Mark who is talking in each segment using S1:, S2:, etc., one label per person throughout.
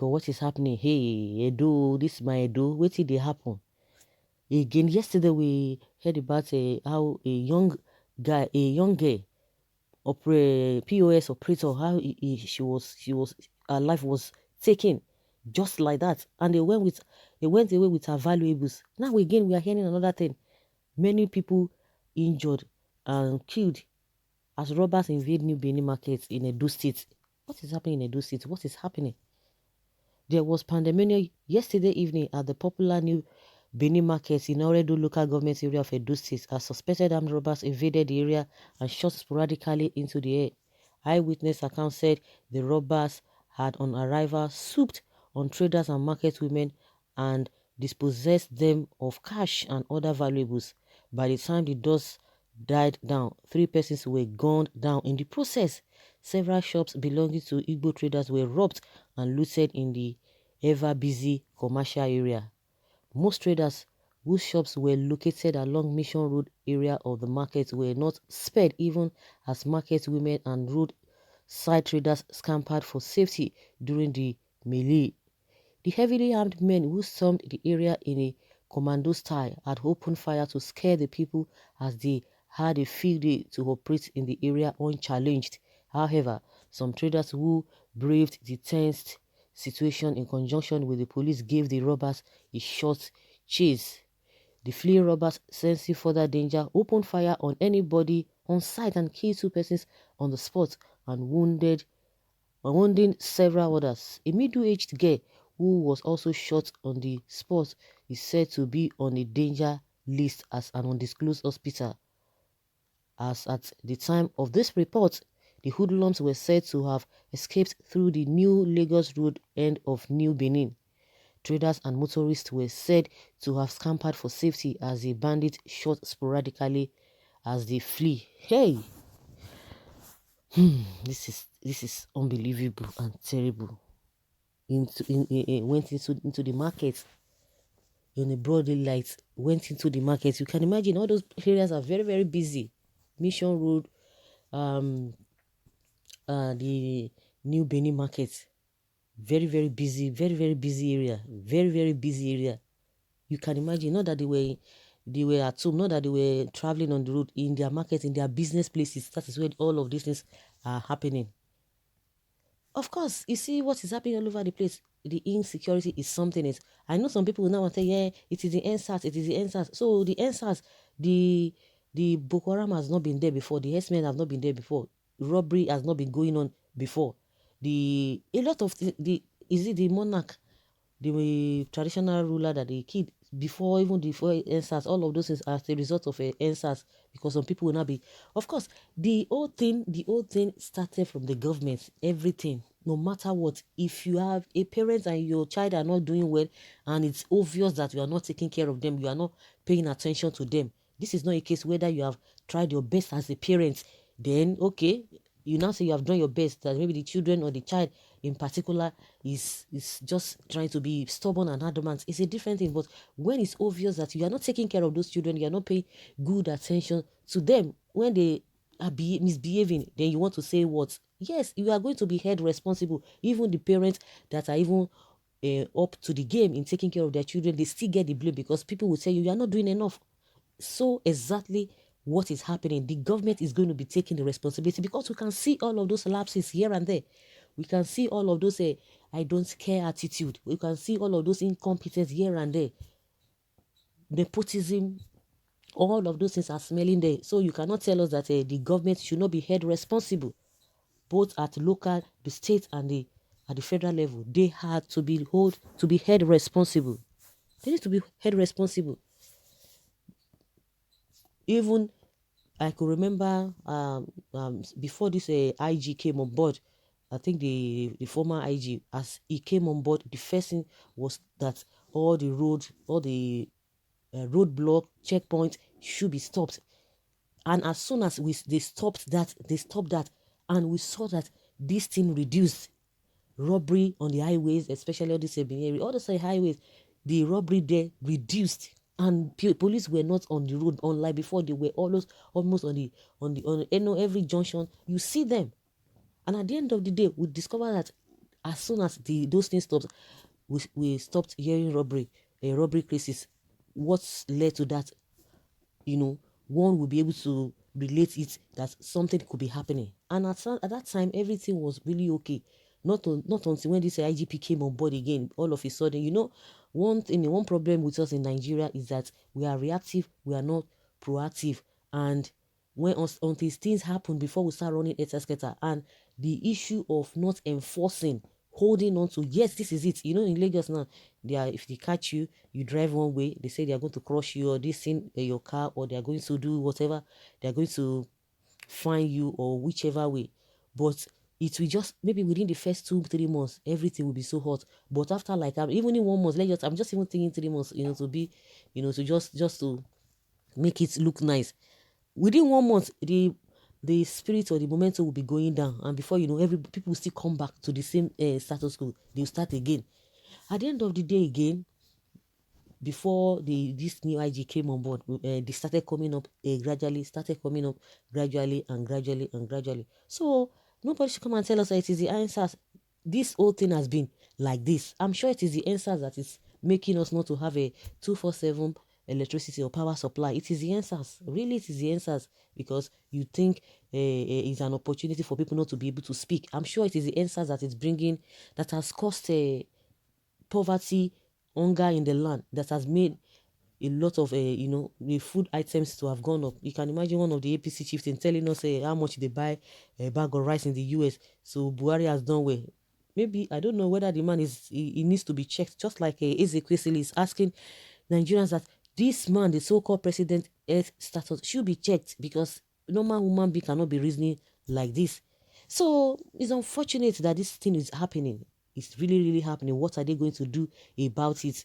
S1: God, what is happening? Hey, Edo, this is my Edo. What did they happen? Again, yesterday we heard about how a young girl, POS operator, how her life was taken just like that, and they went away with her valuables. Now again, we are hearing another thing: many people injured and killed as robbers invade New Benin markets in Edo State. What is happening in Edo State? What is happening? There was pandemonium yesterday evening at the popular New Benin markets in Oredo local government area of Edo State as suspected armed robbers invaded the area and shot sporadically into the air. Eyewitness accounts said the robbers had on arrival swooped on traders and market women and dispossessed them of cash and other valuables. By the time the dust died down, 3 persons were gunned down in the process. Several shops belonging to Igbo traders were robbed and looted in the ever-busy commercial area. Most traders whose shops were located along Mission Road area of the market were not spared, even as market women and roadside traders scampered for safety during the melee. The heavily armed men who stormed the area in a commando style had opened fire to scare the people as they had a field day to operate in the area unchallenged. However, some traders who braved the tense situation in conjunction with the police gave the robbers a short chase. The fleeing robbers, sensing further danger, opened fire on anybody on sight and killed 2 persons on the spot and wounding several others. A middle-aged girl who was also shot on the spot is said to be on a danger list as an undisclosed hospital. As at the time of this report, the hoodlums were said to have escaped through the New Lagos Road end of New Benin. Traders and motorists were said to have scampered for safety as the bandits shot sporadically as they flee. Hey! This is unbelievable and terrible. Went into the market in a broad daylight. Went into the market. You can imagine all those areas are very, very busy. Mission Road, the New Benin market, very, very busy, very, very busy area, very, very busy area. You can imagine, not that they were at home, not that they were traveling on the road, in their market, in their business places. That is where all of these things are happening. Of course, you see what is happening all over the place. The insecurity is something else. I know some people will now say, yeah, it is the NSAS, it is the NSAS. So the NSAS, the Boko Haram has not been there before, the herdsmen have not been there before, robbery has not been going on before. Is it the monarch, the traditional ruler that they killed before NSAS, all of those things as a result of NSAS, because some people will not be. Of course, the whole thing started from the government. Everything, no matter what, if you have a parent and your child are not doing well, and it's obvious that you are not taking care of them, you are not paying attention to them. This is not a case whether you have tried your best as a parent, then okay, you now say you have done your best, that maybe the children or the child in particular is just trying to be stubborn and adamant. It's a different thing. But when it's obvious that you are not taking care of those children, you are not paying good attention to them, when they are misbehaving, then you want to say what? Yes, you are going to be held responsible. Even the parents that are even up to the game in taking care of their children, they still get the blame because people will tell you are not doing enough. So exactly what is happening, the government is going to be taking the responsibility, because we can see all of those lapses here and there. We can see all of those I don't care attitude. We can see all of those incompetence here and there. Nepotism, all of those things are smelling there. So you cannot tell us that the government should not be held responsible, both at local, the state, and at the federal level. They had to be held responsible. They need to be held responsible. Even I could remember before this IG came on board, I think the former IG, as he came on board, the first thing was that all the roadblock checkpoints should be stopped. And as soon as they stopped that, and we saw that this thing reduced robbery on the highways, especially all this area, all those highways, the robbery there reduced. And police were not on the road, unlike before. They were almost on every junction you see them. And at the end of the day, we discover that As soon as those things stopped, we stopped hearing robbery cases. What's led to that? One will be able to relate it that something could be happening. And at that time, everything was really okay. Not until when this IGP came on board again, all of a sudden, one problem with us in Nigeria is that we are reactive, we are not proactive. And until things happen before we start running etc. And the issue of not enforcing, holding on to, yes, this is it. In Lagos now, if they catch you, you drive one way, they say they are going to crush you or this thing your car, or they are going to do whatever, they are going to fine you or whichever way. But it will just, maybe within the first 2-3 months, everything will be so hot. But after even in 1 month, I'm just even thinking 3 months, to be, to just to make it look nice. Within 1 month, the spirit or the momentum will be going down, and before you know, people will still come back to the same status quo. They'll start again. At the end of the day, again, before this new IG came on board, they started coming up gradually, and gradually. So nobody should come and tell us that it is the answers. This whole thing has been like this. I'm sure it is the answers that is making us not to have a 24/7 electricity or power supply. It is the answers. Really, it is the answers, because you think it's an opportunity for people not to be able to speak. I'm sure it is the answers that is bringing, that has caused poverty, hunger in the land, that has made a lot of the food items to have gone up. You can imagine one of the APC chieftains telling us how much they buy a bag of rice in the US. So Buhari has done well. Maybe, I don't know whether the man he needs to be checked, just like Ezekwesili is asking Nigerians that this man, the so-called president, health status should be checked, because normal human being cannot be reasoning like this. So it's unfortunate that this thing is happening. It's really, really happening. What are they going to do about it?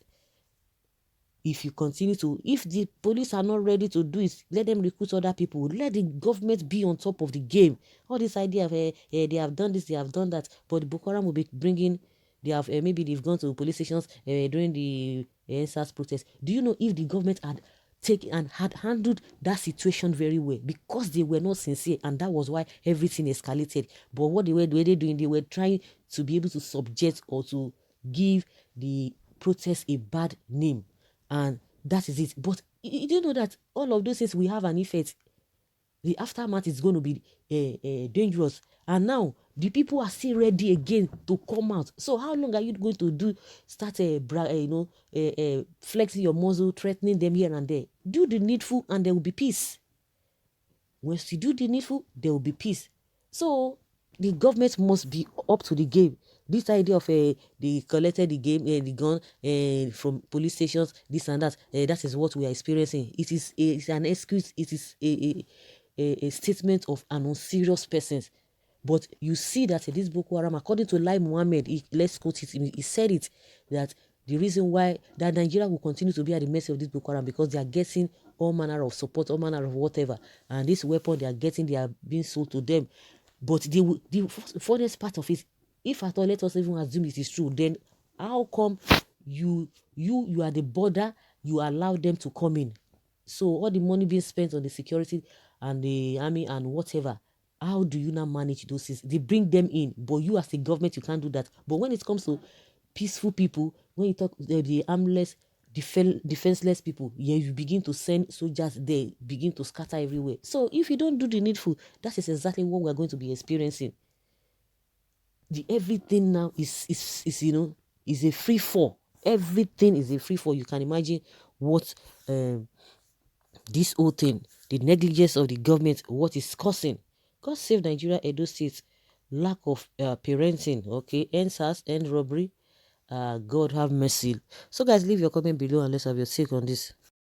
S1: If the police are not ready to do it, let them recruit other people. Let the government be on top of the game. All this idea of they have done this, they have done that, but the Boko Haram will be bringing, maybe they've gone to police stations during the SARS protest. Do you know if the government had taken and had handled that situation very well, because they were not sincere, and that was why everything escalated. But what they were doing, they were trying to be able to subject or to give the protest a bad name. And that is it. But you do know that all of those things will have an effect. The aftermath is going to be dangerous. And now the people are still ready again to come out. So how long are you going to start flexing your muscle, threatening them here and there? Do the needful and there will be peace. Once you do the needful, there will be peace. So the government must be up to the game. This idea of they collected the gun from police stations, this and that, that is what we are experiencing. It's an excuse. It is a statement of an unserious person. But you see that this Boko Haram, according to Lai Mohammed, let's quote it, he said it, that the reason why that Nigeria will continue to be at the mercy of this Boko Haram, because they are getting all manner of support, all manner of whatever, and this weapon they are getting, they are being sold to them. But the funniest part of it, if at all, let us even assume it is true, then how come you are the border, you allow them to come in? So all the money being spent on the security and the army and whatever, how do you now manage those things? They bring them in, but you as a government, you can't do that. But when it comes to peaceful people, when you talk the armless, defenseless people, you begin to send soldiers there, begin to scatter everywhere. So if you don't do the needful, that is exactly what we're going to be experiencing. Everything now is a free fall. Everything is a free fall. You can imagine what this whole thing, the negligence of the government, what is causing. God save Nigeria, Edo State. Lack of parenting, okay? NSAS, end robbery. God have mercy. So guys, leave your comment below and let's have your take on this.